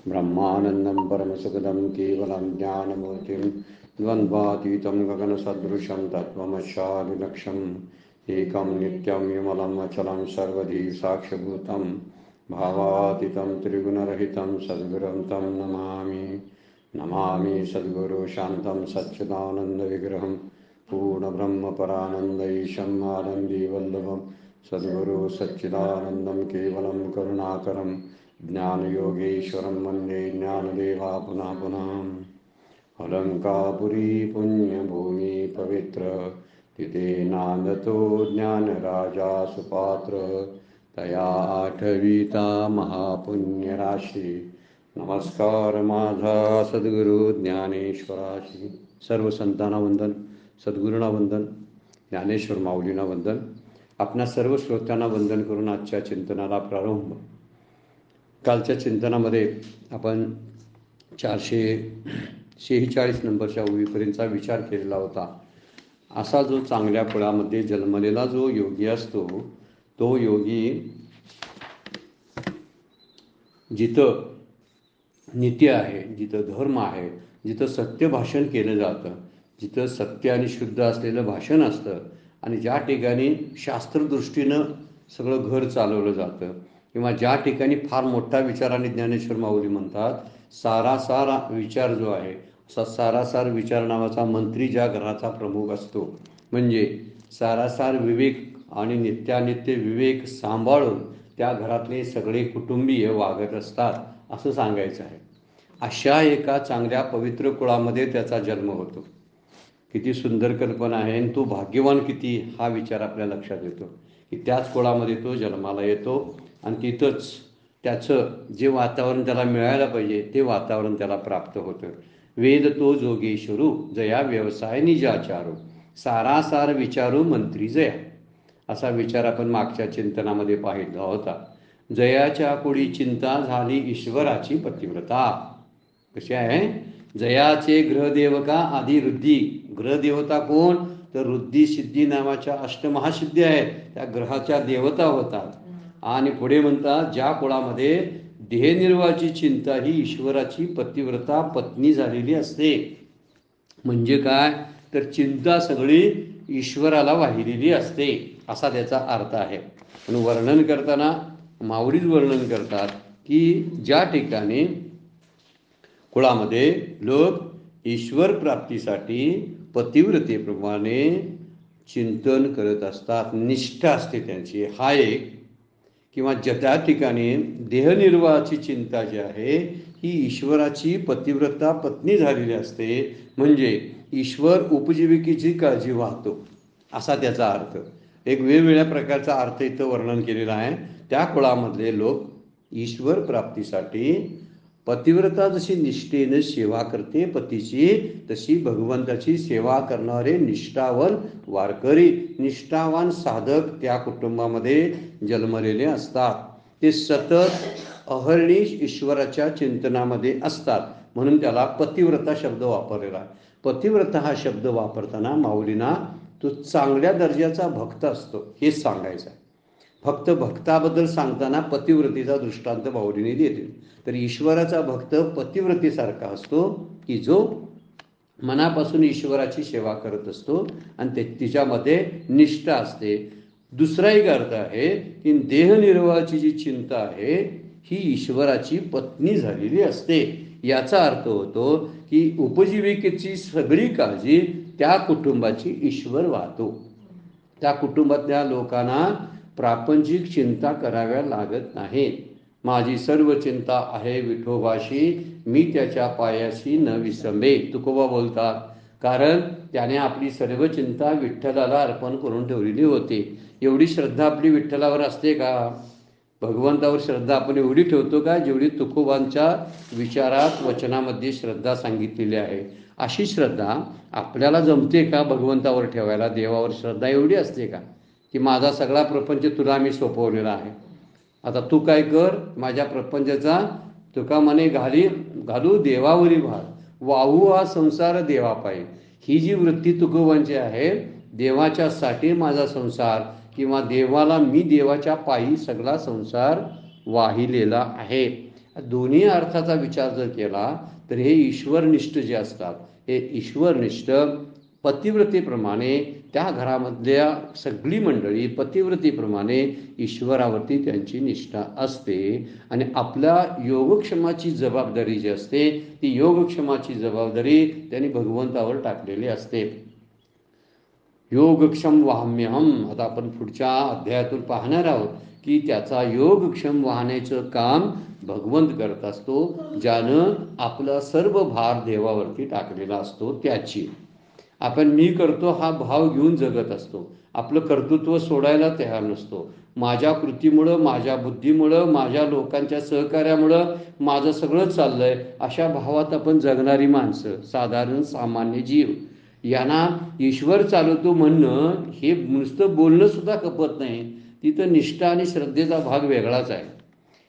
ब्रह्मानन्दं परमसुखदं केवलं ज्ञानमूर्तिं द्वन्द्वातीतं गगनसदृशं तत्त्वमस्यादिलक्ष्यम् एकं नित्यं विमलं अचलं सर्वधी साक्षिभूतं भावातीतं त्रिगुणरहितं सद्गुरुं तं नमामि सद्गुरु शान्तं सच्चिदानन्दविग्रहं पूर्णब्रह्मपरानन्दैशम् आनन्दीवल्लभं सद्गुरु सच्चिदानन्दं केवलं करुणाकरं ज्ञानयोगेश्वरं वन्दे ज्ञानदेवा पुनः पुनः। अलंकापुरी पुण्यभूमि पवित्र तिथे नांदतो ज्ञानराजा सुपात्र तया आठविता महापुण्यराशी नमस्कार माझा सद्गुरु ज्ञानेश्वराशी। सर्व संतांना वंदन, सद्गुरूंना वंदन, ज्ञानेश्वर माऊलींना वंदन, आपणा सर्व श्रोत्यांना वंदन करून आजच्या चिंतनाला प्रारंभ। कालच्या चिंतनामध्ये आपण 446 नंबरच्या ओळीपर्यंतचा विचार केलेला होता। असा जो चांगल्या कुळामध्ये जन्मलेला जो योगी असतो, तो योगी जिथं नीती आहे, जिथं धर्म आहे, जिथं सत्य भाषण केलं जातं, जिथं सत्य आणि शुद्ध असलेलं भाषण असतं आणि ज्या ठिकाणी शास्त्रदृष्टीनं सगळं घर चालवलं जातं किंवा ज्या ठिकाणी फार मोठा विचार आणि ज्ञानेश्वर माऊली म्हणतात सारासार विचार जो आहे, असा सारासार विचार नावाचा मंत्री ज्या घराचा प्रमुख असतो, म्हणजे सारासार विवेक आणि नित्यानित्य विवेक सांभाळून त्या घरातले सगळे कुटुंबीय वागत असतात असं सांगायचं आहे। अशा एका चांगल्या पवित्र कुळामध्ये त्याचा जन्म होतो। किती सुंदर कल्पना आहे आणि तो भाग्यवान किती हा विचार आपल्या लक्षात येतो की त्याच कुळामध्ये तो जन्माला येतो आणि तिथंच त्याचं जे वातावरण त्याला मिळायला पाहिजे ते वातावरण त्याला प्राप्त होतं। वेद तो जोगेश्वरू जया व्यवसाय निजाचारू सारासार विचारू मंत्री जया, असा विचार आपण मागच्या चिंतनामध्ये पाहिला होता। जयाच्या कुडी चिंता झाली ईश्वराची पतिव्रता। कशी आहे? जयाचे ग्रहदेवका आधी रुद्धी, ग्रहदेवता कोण तर रुद्धी सिद्धी नावाच्या अष्टमहासिद्धी आहेत, त्या ग्रहाच्या देवता होतात। आणि पुढे म्हणतात ज्या कुळामध्ये देहनिर्वाहाची चिंता ही ईश्वराची पतिव्रता पत्नी झालेली असते। म्हणजे काय तर चिंता सगळी ईश्वराला वाहिलेली असते असा त्याचा अर्थ आहे। पण वर्णन करताना माऊलीच वर्णन करतात की ज्या ठिकाणी कुळामध्ये लोक ईश्वर प्राप्तीसाठी पतिव्रतेप्रमाणे चिंतन करत असतात, निष्ठा असते त्यांची, हा एक, किंवा ज्या ठिकाणी देहनिर्वाहाची चिंता जी आहे ही ईश्वराची पतिव्रता पत्नी झालेली असते, म्हणजे ईश्वर उपजीविकेची काळजी वाहतो असा त्याचा अर्थ। एक वेगवेगळ्या प्रकारचा अर्थ इथं वर्णन केलेला आहे। त्या कुळामधले लोक ईश्वर प्राप्तीसाठी पतिव्रता जशी निष्ठेने सेवा करते पतीची, तशी भगवंताची सेवा करणारे निष्ठावान वारकरी, निष्ठावान साधक त्या कुटुंबामध्ये जन्मलेले असतात। ते सतत अहर्निश ईश्वराच्या चिंतनामध्ये असतात, म्हणून त्याला पतिव्रता शब्द वापरलेला आहे। पतिव्रता हा शब्द वापरताना माऊलींना तो चांगल्या दर्जाचा भक्त असतो हेच सांगायचं आहे। फक्त भक्ताबद्दल सांगताना पतिव्रतेचा दृष्टांत माऊलीने देते। तर ईश्वराचा भक्त पतिव्रतेसारखा असतो की जो मनापासून ईश्वराची सेवा करत असतो आणि तिच्यामध्ये निष्ठा असते। दुसरा एक अर्थ आहे की देहनिर्वाहाची जी चिंता आहे ही ईश्वराची पत्नी झालेली असते। याचा अर्थ होतो की उपजीविकेची सगळी काळजी त्या कुटुंबाची ईश्वर वाहतो। त्या कुटुंबातल्या लोकांना प्रापंचिक चिंता कराव्या लागत नाहीत। माझी सर्व चिंता आहे विठोबाशी, मी त्याच्या पायाशी न विसंबे, तुकोबा बोलतात। कारण त्याने आपली सर्व चिंता विठ्ठलाला अर्पण करून ठेवलेली होती। एवढी श्रद्धा आपली विठ्ठलावर असते का? भगवंतावर श्रद्धा आपण एवढी ठेवतो का जेवढी तुकोबांच्या विचारात वचनामध्ये श्रद्धा सांगितलेली आहे? अशी श्रद्धा आपल्याला जमते का भगवंतावर ठेवायला? देवावर श्रद्धा एवढी असते का की माझा सगळा प्रपंच तुला मी सोपवलेला आहे, आता तू काय कर, माझ्या प्रपंचाचा तुका म्हणे घालू देवावरी भार, वाहू हा संसार देवापायी। ही जी वृत्ती तुकोबांची आहे, देवाच्यासाठी माझा संसार किंवा देवाला मी देवाच्या पायी सगळा संसार वाहिलेला आहे, दोन्ही अर्थाचा विचार जर केला तर हे ईश्वरनिष्ठ जे असतात हे ईश्वरनिष्ठ पतिव्रतेप्रमाणे त्या घरामधल्या सगळी मंडळी पतिव्रतेप्रमाणे ईश्वरावरती त्यांची निष्ठा असते आणि आपल्या योगक्षमाची जबाबदारी जी असते ती योगक्षमाची जबाबदारी त्यांनी भगवंतावर टाकलेली असते. योगक्षम वाहम्यहम, आता आपण पुढच्या अध्यायातून पाहणार आहोत की त्याचा योगक्षम वाहण्याचं काम भगवंत करत असतो, ज्यानं आपला सर्व भार देवावरती टाकलेला असतो. त्याची आपण मी करतो हा भाव घेऊन जगत असतो, आपलं कर्तृत्व सोडायला तयार नसतो. माझ्या कृतीमुळं माझ्या बुद्धीमुळं माझ्या लोकांच्या सहकार्यामुळं माझं सगळं चाललंय अशा भावात आपण जगणारी माणसं, साधारण सामान्य जीव, यांना ईश्वर चालवतो म्हणणं हे नुसतं बोलणं सुद्धा खपत नाही. तिथं निष्ठा आणि श्रद्धेचा भाग वेगळाच आहे.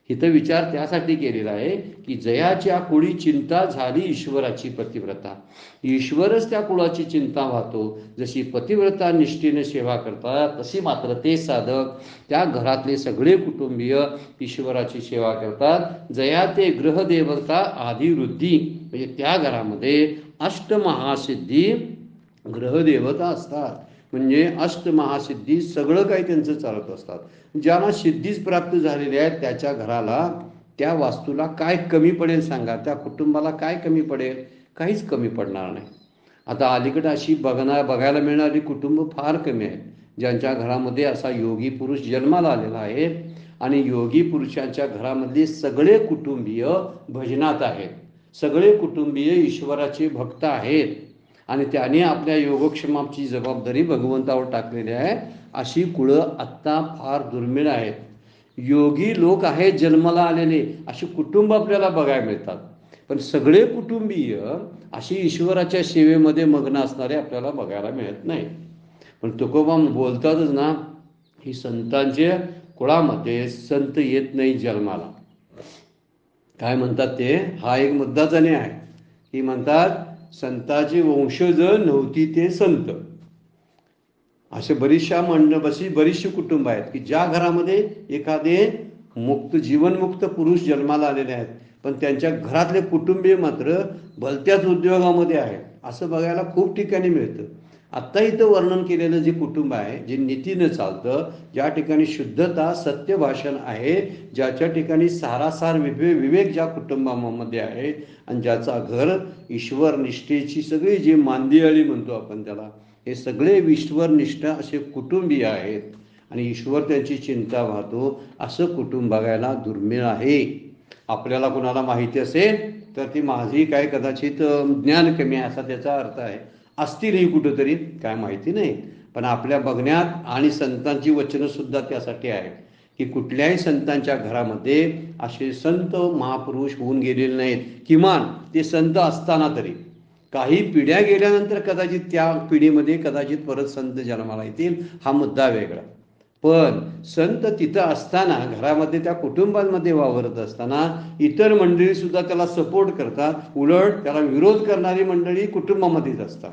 इथं विचार त्यासाठी केलेला आहे की जयाच्या कुळी चिंता झाली ईश्वराची पतिव्रता, ईश्वरच त्या कुळाची चिंता वाहतो. जशी पतिव्रता निष्ठेने सेवा करतात तशी मात्र ते साधक त्या घरातले सगळे कुटुंबीय ईश्वराची सेवा करतात. जया ते ग्रहदेवता आदिवृद्धी, म्हणजे त्या घरामध्ये अष्टमहासिद्धी ग्रहदेवता असतात. म्हणजे अष्टमहासिद्धी सगळं काही त्यांचं चालत असतात. ज्यांना सिद्धीच प्राप्त झालेल्या आहेत त्याच्या घराला, त्या वास्तूला काय कमी पडेल सांगा? त्या कुटुंबाला काय कमी पडेल? काहीच कमी पडणार नाही. आता अलीकडे अशी बघायला मिळणारी कुटुंब फार कमी आहेत ज्यांच्या घरामध्ये असा योगी पुरुष जन्माला आलेला आहे. आणि योगी पुरुषांच्या घरामधले सगळे कुटुंबीय भजनात आहेत, सगळे कुटुंबीय ईश्वराचे भक्त आहेत आणि त्याने आपल्या योगक्षेमाची जबाबदारी भगवंतावर टाकलेली आहे. अशी कुळं आत्ता फार दुर्मिळ आहेत. योगी लोक आहेत जन्माला आलेले अशी कुटुंब आपल्याला बघायला मिळतात, पण सगळे कुटुंबीय अशी ईश्वराच्या सेवेमध्ये मग्न असणारे आपल्याला बघायला मिळत नाही. पण तुकोबा बोलतातच ना, ही संतांच्या कुळामध्ये संत येत नाही जन्माला. काय म्हणतात ते? हा एक मुद्दाच नाही आहे की म्हणतात संताची वंशज नव्हती ते संत. असे बरीचशी कुटुंब आहेत की ज्या घरामध्ये एखादे जीवनमुक्त पुरुष जन्माला आलेले आहेत, पण त्यांच्या घरातले कुटुंबीय मात्र भलत्याच उद्योगामध्ये आहेत. असं बघायला खूप ठिकाणी मिळतं. आत्ता इथं वर्णन केलेलं जे कुटुंब आहे, जे नीतीनं चालतं, ज्या ठिकाणी शुद्धता सत्य भाषण आहे, ज्याच्या ठिकाणी सारासार विवेक ज्या कुटुंबामध्ये आहे आणि ज्याचा घर ईश्वर निष्ठेची सगळी जी मांदियाळी म्हणतो आपण त्याला, हे सगळे ईश्वरनिष्ठ असे कुटुंबीय आहेत आणि ईश्वर त्यांची चिंता वाहतो. असं कुटुंब बघायला दुर्मिळ आहे. आपल्याला कोणाला माहिती असेल तर ती माझी काय कदाचित ज्ञान कमी आहे असा त्याचा अर्थ आहे. असतीलही कुठंतरी, काय माहिती नाही. पण आपल्या बघण्यात आणि संतांची वचनंसुद्धा त्यासाठी आहेत की कुठल्याही संतांच्या घरामध्ये असे संत महापुरुष होऊन गेलेले नाहीत. किमान ते संत असताना तरी काही पिढ्या गेल्यानंतर कदाचित त्या पिढीमध्ये कदाचित परत संत जन्माला येतील, हा मुद्दा वेगळा. पण संत तिथं असताना घरामध्ये त्या कुटुंबांमध्ये वावरत असताना इतर मंडळीसुद्धा त्याला सपोर्ट करतात. उलट त्याला विरोध करणारी मंडळी कुटुंबामध्येच असतात,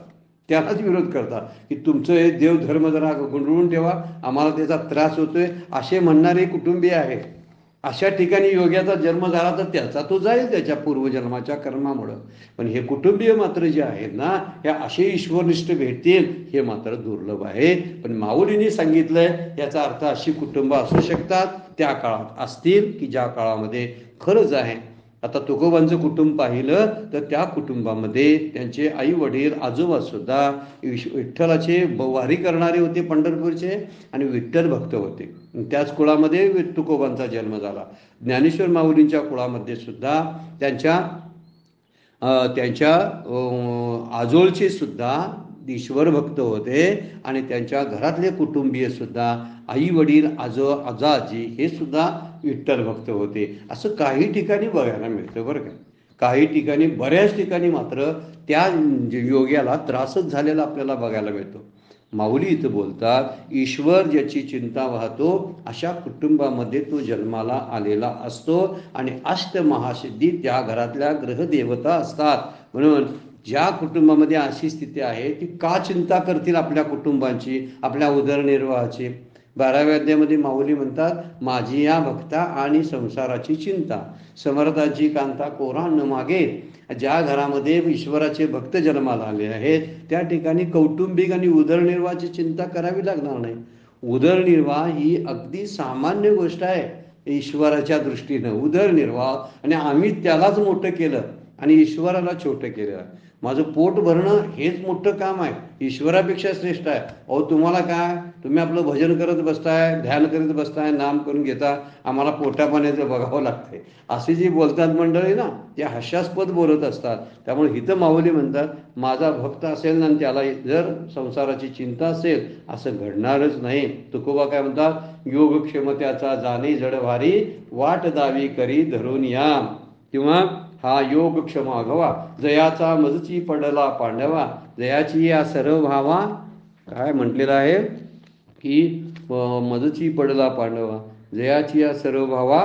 त्यालाच विरोध करतात की तुमचं हे देवधर्म जरा गुंडळून ठेवा, आम्हाला त्याचा त्रास होतोय, असे म्हणणारे कुटुंबीय आहेत. अशा ठिकाणी योग्याचा जन्म झाला तर त्याचा तो जाईल त्याच्या पूर्वजन्माच्या कर्मामुळं. पण हे कुटुंबीय मात्र जे आहेत ना, हे असे ईश्वरनिष्ठ भेटतील हे मात्र दुर्लभ आहे. पण माऊलींनी सांगितलंय याचा अर्थ अशी कुटुंब असू शकतात, त्या काळात असतील की ज्या काळामध्ये खरंच आहे. आता तुकोबांचं कुटुंब पाहिलं तर त्या कुटुंबामध्ये त्यांचे आई वडील आजोबा सुद्धा विठ्ठलाचे वारी करणारे होते पंढरपूरचे आणि विठ्ठल भक्त होते. त्याच कुळामध्ये तुकोबांचा जन्म झाला. ज्ञानेश्वर माऊलींच्या कुळामध्ये सुद्धा त्यांच्या आजोळचे सुद्धा ईश्वर भक्त होते आणि त्यांच्या घरातले कुटुंबीय सुद्धा आई वडील आजी हे सुद्धा विठ्ठल भक्त होते. असं काही ठिकाणी बघायला मिळतं बरं का. काही ठिकाणी, बऱ्याच ठिकाणी मात्र त्या योग्याला त्रासच झालेला आपल्याला बघायला मिळतो. माऊली इथं बोलतात ईश्वर ज्याची चिंता वाहतो अशा कुटुंबामध्ये तो जन्माला आलेला असतो आणि अष्टमहासिद्धी त्या घरातल्या ग्रहदेवता असतात. म्हणून ज्या कुटुंबामध्ये अशी स्थिती आहे ती का चिंता करतील आपल्या कुटुंबांची, आपल्या उदरनिर्वाहाची? 12व्या अध्यायामध्ये माऊली म्हणतात, माझी या भक्ता आणि संसाराची चिंता, समर्थाची कांता कोरा न मागे. ज्या घरामध्ये ईश्वराचे भक्त जन्माला आले आहेत त्या ठिकाणी कौटुंबिक आणि उदरनिर्वाहाची चिंता करावी लागणार नाही. उदरनिर्वाह ही अगदी सामान्य गोष्ट आहे ईश्वराच्या दृष्टीनं. उदरनिर्वाह, आणि आम्ही त्यालाच मोठं केलं आणि ईश्वराला छोटं केलं. माझं पोट भरणं हेच मोठं काम आहे, ईश्वरापेक्षा श्रेष्ठ आहे. अहो तुम्हाला काय, तुम्ही आपलं भजन करत बसताय, ध्यान करत बसताय, नाम करून घेता, आम्हाला पोटापाण्याचं बघावं लागतंय, असे जी बोलतात मंडळी ना, ते हास्यास्पद बोलत असतात. त्यामुळे हिथं माऊली म्हणतात, माझा भक्त असेल ना त्याला जर संसाराची चिंता असेल असं घडणारच नाही. तुकोबा काय म्हणतात, योगक्षमत्याचा जाणे जडभारी, वाट दावी करी धरून या. किंवा हा योग क्षमा घवा, जयाचा मजची पडला पांडवा, जयाची या सर्व भावा, काय म्हटलेलं आहे की मजची पडला पांडवा, जयाची या सर्व भावा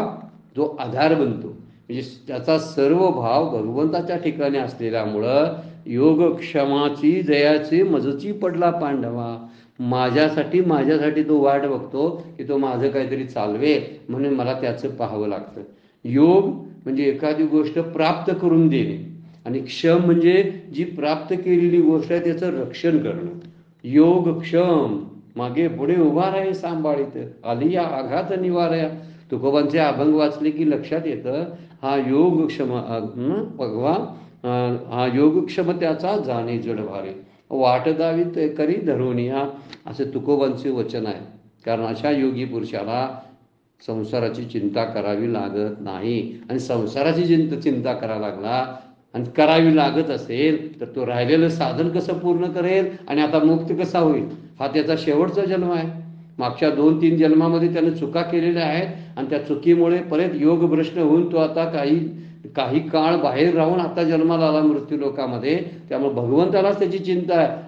जो आधार बनतो, म्हणजे त्याचा सर्व भाव भगवंताच्या ठिकाणी असलेल्यामुळं योग क्षमाची जयाची मजची पडला पांडवा, माझ्यासाठी तो वाट बघतो की तो माझं काहीतरी चालवेल म्हणून मला त्याचं पाहावं लागतं. योग म्हणजे एखादी गोष्ट प्राप्त करून देणे, आणि क्षम म्हणजे जी प्राप्त केलेली गोष्ट आहे त्याचं रक्षण करणं. योग क्षम, मागे पुढे उभा राहे सांभाळीत, आली या आघात निवारया. तुकोबांचे अभंग वाचले की लक्षात येतं, हा योग क्षम भगवा, हा योगक्षम त्याचा जाणे जडभारे, वाट दावीत करी धरून या, असे तुकोबांचे वचन आहे. कारण अशा योगी पुरुषाला संसाराची चिंता करावी लागत नाही. आणि संसाराची चिंता करायला लागला आणि करावी लागत असेल तर तो राहिलेलं साधन कसं पूर्ण करेल आणि आता मुक्त कसा होईल? हा त्याचा शेवटचा जन्म आहे. मागच्या 2-3 जन्मामध्ये त्याने चुका केलेल्या आहेत आणि त्या चुकीमुळे परत योगभ्रष्ट होऊन तो आता काही काळ बाहेर राहून आता जन्माला आला मृत्यू लोकामध्ये. त्यामुळे भगवंतालाच त्याची चिंता आहे.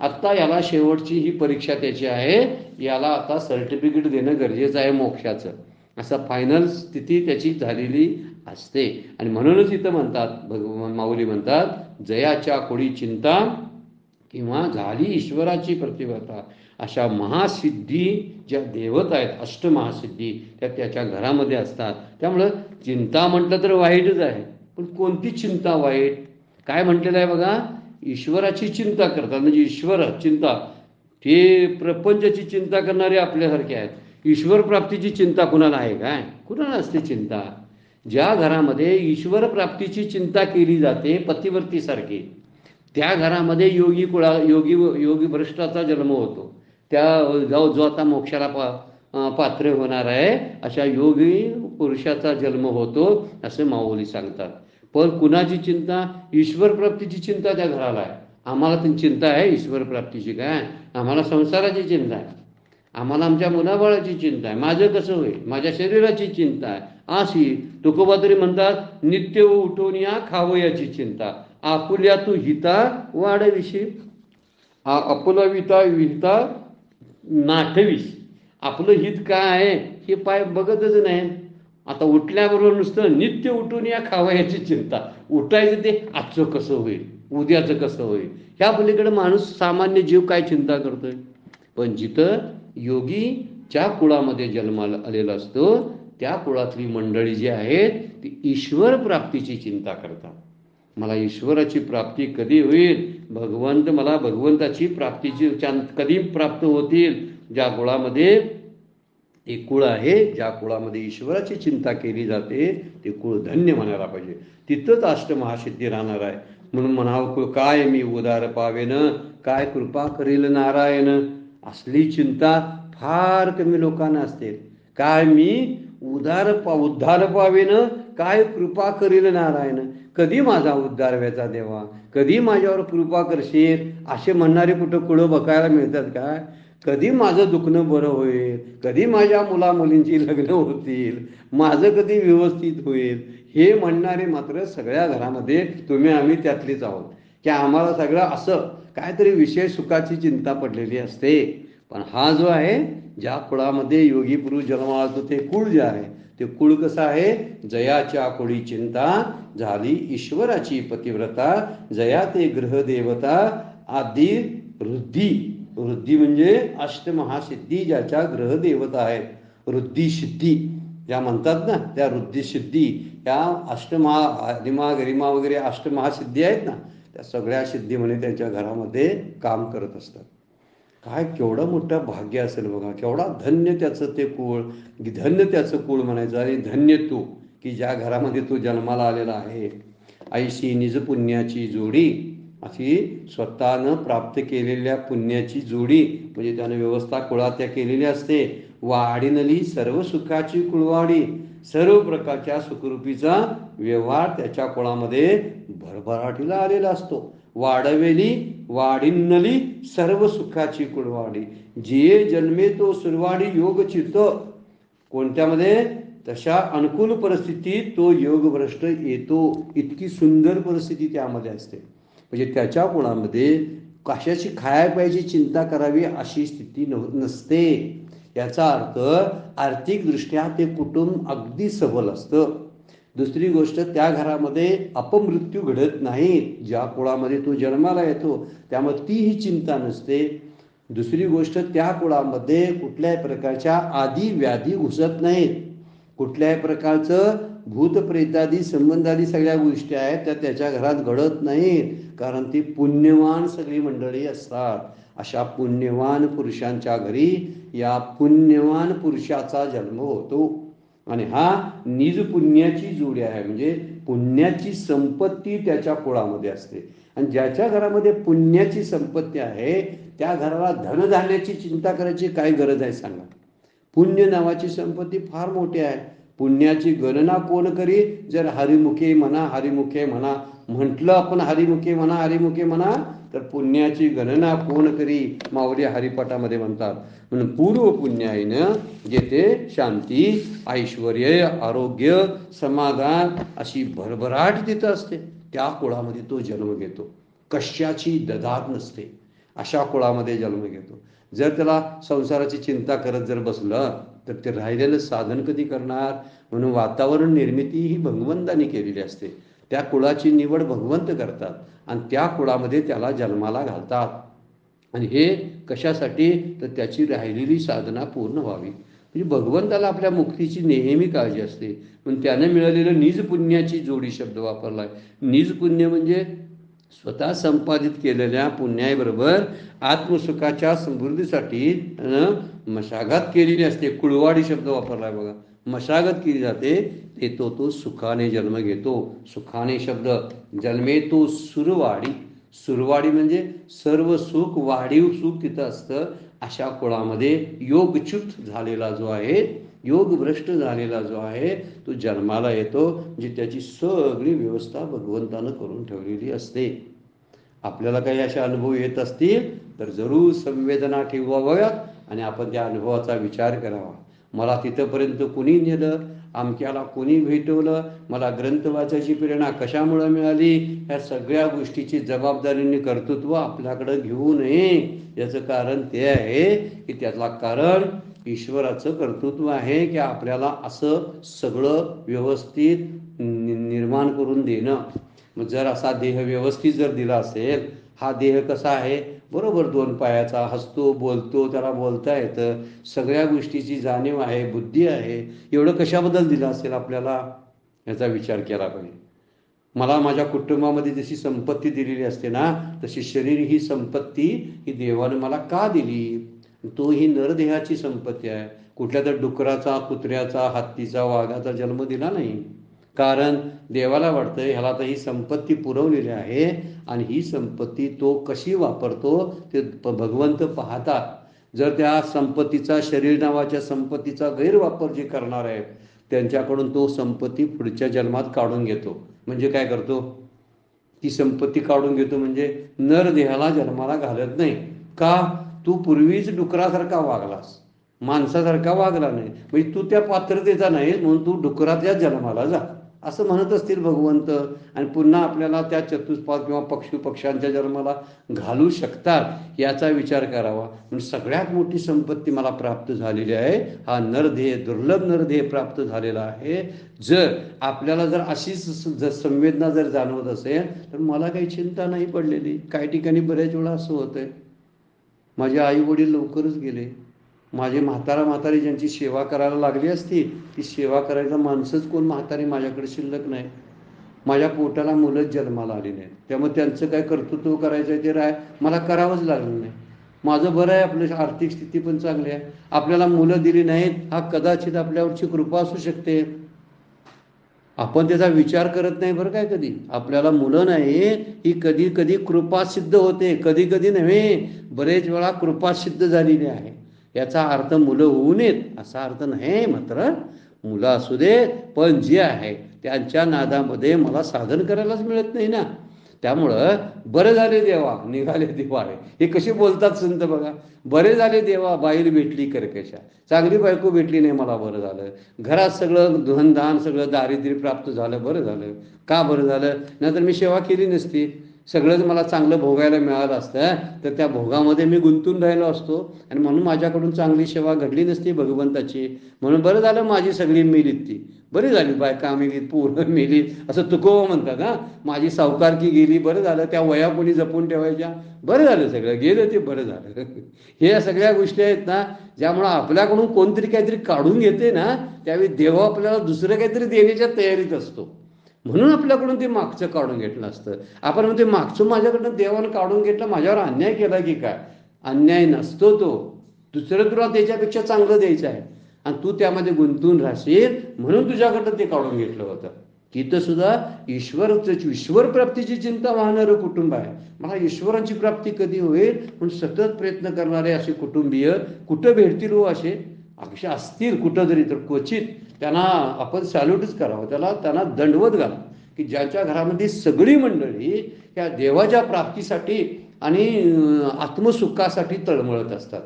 आत्ता याला शेवटची ही परीक्षा त्याची आहे, याला आता सर्टिफिकेट देणं गरजेचं आहे मोक्षाचं, असा फायनल स्थिती त्याची झालेली असते. आणि म्हणूनच इथं म्हणतात, माऊली म्हणतात, जयाच्या कोडी चिंता किंवा झाली ईश्वराची प्रतिभा. अशा महासिद्धी ज्या देवता आहेत, अष्टमहासिद्धी, त्या त्याच्या घरामध्ये असतात. त्यामुळं चिंता म्हटलं तर वाईटच आहे, पण कोणती चिंता वाईट? काय म्हटलेलं आहे बघा, ईश्वराची चिंता करतात, म्हणजे ईश्वर चिंता, ते प्रपंचाची चिंता करणारे आपल्यासारखे आहेत. ईश्वर प्राप्तीची चिंता कुणाला आहे काय? कुणाला असते चिंता? ज्या घरामध्ये ईश्वर प्राप्तीची चिंता केली जाते पतिवर्तीसारखी, त्या घरामध्ये योगी भ्रष्टाचा जन्म होतो. जो आता मोक्षाला पात्र होणार आहे अशा योगी पुरुषाचा जन्म होतो असं माऊली सांगतात. पण कुणाची चिंता? ईश्वर प्राप्तीची चिंता त्या घराला आहे. आम्हाला ती चिंता आहे ईश्वर प्राप्तीची काय? आम्हाला संसाराची चिंता आहे, आम्हाला आमच्या मुलाबाळाची चिंता आहे, माझं कसं होईल, माझ्या शरीराची चिंता आहे. अशी तुकोबा तरी म्हणतात, नित्य उठून या खावयाची चिंता, आपुल्या तू हिता वाढविशी, आपुला विहिता नाठवीस. आपलं हित काय आहे हे पाय बघतच नाही. आता उठल्याबरोबर नुसतं नित्य उठून या खावयाची चिंता, उठायचं ते आजचं कसं होईल, उद्याचं कसं होईल, ह्या पलीकडे माणूस सामान्य जीव काय चिंता करतोय. पण जिथं योगी ज्या कुळामध्ये जन्माला आलेला असतो त्या कुळातली मंडळी जी आहेत ती ईश्वर प्राप्तीची चिंता करतात. मला ईश्वराची प्राप्ती कधी होईल, भगवंत मला भगवंताची प्राप्तीची कधी प्राप्त होतील. ज्या कुळामध्ये एक कुळ आहे, ज्या कुळामध्ये ईश्वराची चिंता केली जाते ते कुळ धन्य म्हणायला पाहिजे. तिथंच अष्टमहासिद्धी राहणार आहे. म्हणून म्हणावं, काय मी उदार पावेन, काय कृपा करील नारायण. असली चिंता फार कमी लोकांना असते. काय मी उद्धार पावेन, काय कृपा करील नारायण. कधी माझा उद्धार व्हायचा देवा, कधी माझ्यावर कृपा करशील, असे म्हणणारे कुठं कुळं बघायला मिळतात काय? कधी माझं दुखणं बरं होईल, कधी माझ्या मुलामुलींची लग्न होतील, माझं कधी व्यवस्थित होईल, हे म्हणणारे मात्र सगळ्या घरामध्ये तुम्ही आम्ही त्यातलीच आहोत. की आम्हाला सगळं असं काहीतरी विशेष सुखाची चिंता पडलेली असते. पण हा जो आहे, ज्या कुळामध्ये योगी पुरुष जन्माला आलतो ते कुळ जे आहे ते कुळ कसं आहे, जयाच्या कोडी चिंता झाली ईश्वराची पतिव्रता, जया ते ग्रहदेवता आदी वृद्धी. वृद्धी म्हणजे अष्टमहासिद्धी ज्याच्या ग्रहदेवता आहेत. वृद्धी सिद्धी ज्या म्हणतात ना, त्या वृद्धी सिद्धी या अष्टमहा आदिमा गरिमा वगैरे अष्टमहासिद्धी आहेत ना, त्या सगळ्या सिद्धी म्हणे त्यांच्या घरामध्ये काम करत असतात. काय केवढं मोठं भाग्य असेल बघा, केवढा धन्य त्याचं ते कुळ, धन्य त्याचं कुळ म्हणायचं. आणि धन्य तू की ज्या घरामध्ये तू जन्माला आलेला आहे. ऐशी निज पुण्याची जोडी, अशी स्वतःनं प्राप्त केलेल्या पुण्याची जोडी, म्हणजे त्यानं व्यवस्था कुळात केलेली असते. वाढीनली सर्व सुखाची कुळवाडी, सर्व प्रकारच्या सुखरूपीचा व्यवहार त्याच्या कुळामध्ये भरभराटीला आलेला असतो. वाढवेली वाढीनली सर्व सुखाची कुळवाडी, जे जन्मे तो सुरवाडी योग चित्त. कोणत्यामध्ये? तशा अनुकूल परिस्थितीत तो योगभ्रष्ट येतो. इतकी सुंदर परिस्थिती त्यामध्ये असते. म्हणजे त्याच्या कुळामध्ये कशाची खाया प्यायची चिंता करावी अशी स्थिती नसते. याचा अर्थ आर्थिकदृष्ट्या ते कुटुंब अगदी सबल असतं. दुसरी गोष्ट, त्या घरामध्ये अपमृत्यू घडत नाही. ज्या कुळामध्ये तो जन्माला येतो त्यामुळे तीही चिंता नसते. दुसरी गोष्ट, त्या कुळामध्ये कुठल्याही प्रकारच्या आदी व्याधी घुसत नाहीत. कुठल्याही प्रकारचं भूतप्रेतादी संबंधादी सगळ्या गोष्टी आहेत त्या त्याच्या घरात घडत नाहीत, कारण ती पुण्यवान सगळी मंडळी असतात. अशा पुण्यवान पुरुषांच्या घरी या पुण्यवान पुरुषाचा जन्म होतो. आणि हा निज पुण्याची जोडी आहे, म्हणजे पुण्याची संपत्ती त्याच्या कुळामध्ये असते. आणि ज्याच्या घरामध्ये पुण्याची संपत्ती आहे त्या घराला धनधान्याची चिंता करायची काय गरज आहे सांगा. पुण्य नावाची संपत्ती फार मोठी आहे. पुण्याची गणना कोण करी? जर हरिमुखे म्हणा हरिमुखे म्हणा म्हटलं आपण, हरिमुखे म्हणा हरिमुखे म्हणा, तर पुण्याची गणना कोण करी? माऊली हरिपाठामध्ये म्हणतात. म्हणून पूर्व पुण्याईनं जेथे शांती ऐश्वर आरोग्य समाधान अशी भरभराट तिथं असते, त्या कुळामध्ये तो जन्म घेतो. कशाची ददात नसते अशा कुळामध्ये जन्म घेतो. जर त्याला संसाराची चिंता करत जर बसलं तर ते राहिलेलं साधन कधी करणार? म्हणून वातावरण निर्मिती ही भगवंताने केलेली असते. त्या कुळाची निवड भगवंत करतात आणि त्या कुळामध्ये त्याला जन्माला घालतात. आणि हे कशासाठी? तर त्याची राहिलेली साधना पूर्ण व्हावी. म्हणजे भगवंताला आपल्या मुक्तीची नेहमी काळजी असते. म्हणून त्याने मिळालेलं निज पुण्याची जोडी शब्द वापरला आहे. निज पुण्य म्हणजे स्वतः संपादित केलेल्या पुण्याबरोबर आत्मसुखाच्या समृद्धीसाठी मशागत केलेली असते. कुळवाडी शब्द वापरला आहे बघा. मशागत केली जाते, येतो तो सुखाने जन्म घेतो. सुखाने शब्द जन्मे तो सुरवाडी. सुरवाडी म्हणजे सर्व सुख, वाढीव सुख तिथं असतं. अशा कुळामध्ये योगच्युत झालेला जो आहे, योगभ्रष्ट झालेला जो आहे, तो जन्माला येतो. जी त्याची सगळी व्यवस्था भगवंतानं करून ठेवलेली असते. आपल्याला काही असे अनुभव येत असतील तर जरूर संवेदना ठेवाव्यात आणि आपण त्या अनुभवाचा विचार करावा. मला तिथंपर्यंत कुणी नेलं, आमक्याला कुणी भेटवलं, मला ग्रंथ वाचायची प्रेरणा कशामुळं मिळाली, ह्या सगळ्या गोष्टीची जबाबदारीने कर्तृत्व आपल्याकडं घेऊ नये. याचं कारण ते आहे की त्याला कारण ईश्वराचं कर्तृत्व आहे की आपल्याला असं सगळं व्यवस्थित निर्माण करून देणं. मग जर असा देह व्यवस्थित जर दिला असेल, हा देह कसा आहे? बरोबर 2 पायाचा, हसतो, बोलतो, त्याला बोलता येतं, सगळ्या गोष्टीची जाणीव आहे, बुद्धी आहे. एवढं कशाबद्दल दिलं असेल आपल्याला? याचा विचार केला पाहिजे. मला माझ्या कुटुंबामध्ये जशी संपत्ती दिलेली असते ना, तशी शरीर ही संपत्ती ही देवाने मला का दिली? तो ही नरदेहाची संपत्ती आहे. कुठल्या तर डुकराचा, कुत्र्याचा, हत्तीचा, वाघाचा जन्म दिला नाही. कारण देवाला वाटतं ह्याला तर ही संपत्ती पुरवलेली आहे आणि ही संपत्ती तो कशी वापरतो ते भगवंत पाहतात. जर त्या संपत्तीचा, शरीर नावाच्या संपत्तीचा गैरवापर जे करणार आहेत त्यांच्याकडून तो संपत्ती पुढच्या जन्मात काढून घेतो. म्हणजे काय करतो? ती संपत्ती काढून घेतो म्हणजे नरदेहाला जन्माला घालत नाही. का? तू पूर्वीच डुकरासारखा वागलास, माणसासारखा वागला नाही, म्हणजे तू त्या पात्रतेचा नाही, म्हणून तू डुकराच्या जन्माला जा असं म्हणत असतील भगवंत. आणि पुन्हा आपल्याला त्या चतुष्पाद किंवा पक्षांच्या जन्माला घालू शकतात, याचा विचार करावा. म्हणजे सगळ्यात मोठी संपत्ती मला प्राप्त झालेली आहे, हा नरदेह, दुर्लभ नरदेह प्राप्त झालेला आहे. जर आपल्याला जर अशी संवेदना जर जाणवत असेल तर मला काही चिंता नाही पडलेली. काही ठिकाणी बऱ्याच वेळा असं होतंय, माझे आई वडील लवकरच गेले. माझे म्हातारी ज्यांची सेवा करायला लागली असती, ती सेवा करायला माणसंच कोण म्हातारी माझ्याकडे शिल्लक नाही. माझ्या पोटाला मुलंच जन्माला आली नाहीत. त्यामुळे त्यांचं काय कर्तृत्व करायचं आहे ते मला करावंच लागलं नाही. माझं बरं आहे, आपलं आर्थिक स्थिती पण चांगली आहे. आपल्याला मुलं दिली नाहीत, हा कदाचित आपल्यावरची कृपा असू शकते. आपण त्याचा विचार करत नाही बरं काय. कधी आपल्याला मुलं नाही ही कधी कधी कृपा सिद्ध होते, कधी कधी नव्हे, बरेच वेळा कृपा सिद्ध झालेली आहे. याचा अर्थ मुलं होऊ नयेत असा अर्थ नाही. मात्र मुलं असू देत, पण जे आहे त्यांच्या नादामध्ये मला साधन करायलाच मिळत नाही ना. त्यामुळं बरं झाले देवा निघाले दिवाळे, हे कसे बोलतात संत बघा. बरे झाले देवा बाईल भेटली करकशा, चांगली बायको भेटली नाही मला बरं झालं. घरात सगळं धनधान सगळं दारिद्र्य प्राप्त झालं, बरं झालं. का बरं झालं? नाहीतर मी सेवा केली नसती. सगळंच मला चांगलं भोगायला मिळालं असतं तर त्या भोगामध्ये मी गुंतून राहिलो असतो, आणि म्हणून माझ्याकडून चांगली सेवा घडली नसती भगवंताची. म्हणून बरं झालं माझी सगळी मेलीत, ती बरी झाली. बायका मेलीत, पूर्ण मेलीत असं तुकोबा म्हणतात. हा, माझी सावकारकी गेली, बरं झालं. त्या वया कोणी जपून ठेवायच्या, बरं झालं. सगळं गेलं ते बरं झालं. हे या सगळ्या गोष्टी आहेत ना, ज्यामुळं आपल्याकडून कोणतरी काहीतरी काढून घेते ना, त्यावेळी देव आपल्याला दुसरं काहीतरी देण्याच्या तयारीत असतो. म्हणून आपल्याकडून ते मागचं काढून घेतलं असतं. आपण म्हणते मागचं माझ्याकडनं देवानं काढून घेतलं, माझ्यावर अन्याय केला की काय? अन्याय नसतो तो. दुसरं तुला त्याच्यापेक्षा चांगलं द्यायचं आहे, आणि तू त्यामध्ये गुंतून राहशील म्हणून तुझ्याकडनं ते काढून घेतलं होतं. तिथं सुद्धा ईश्वर प्राप्तीची चिंता वाहणारं कुटुंब आहे. मला ईश्वरांची प्राप्ती कधी होईल म्हणून सतत प्रयत्न करणारे असे कुटुंबीय कुठं भेटतील हो? असे असतील कुठं तरी, तर क्वचित. त्यांना आपण सॅल्यूटच करावं, त्यांना दंडवत घाला की ज्याच्या घरामध्ये सगळी मंडळी या देवाच्या प्राप्तीसाठी आणि आत्मसुखासाठी तळमळत असतात.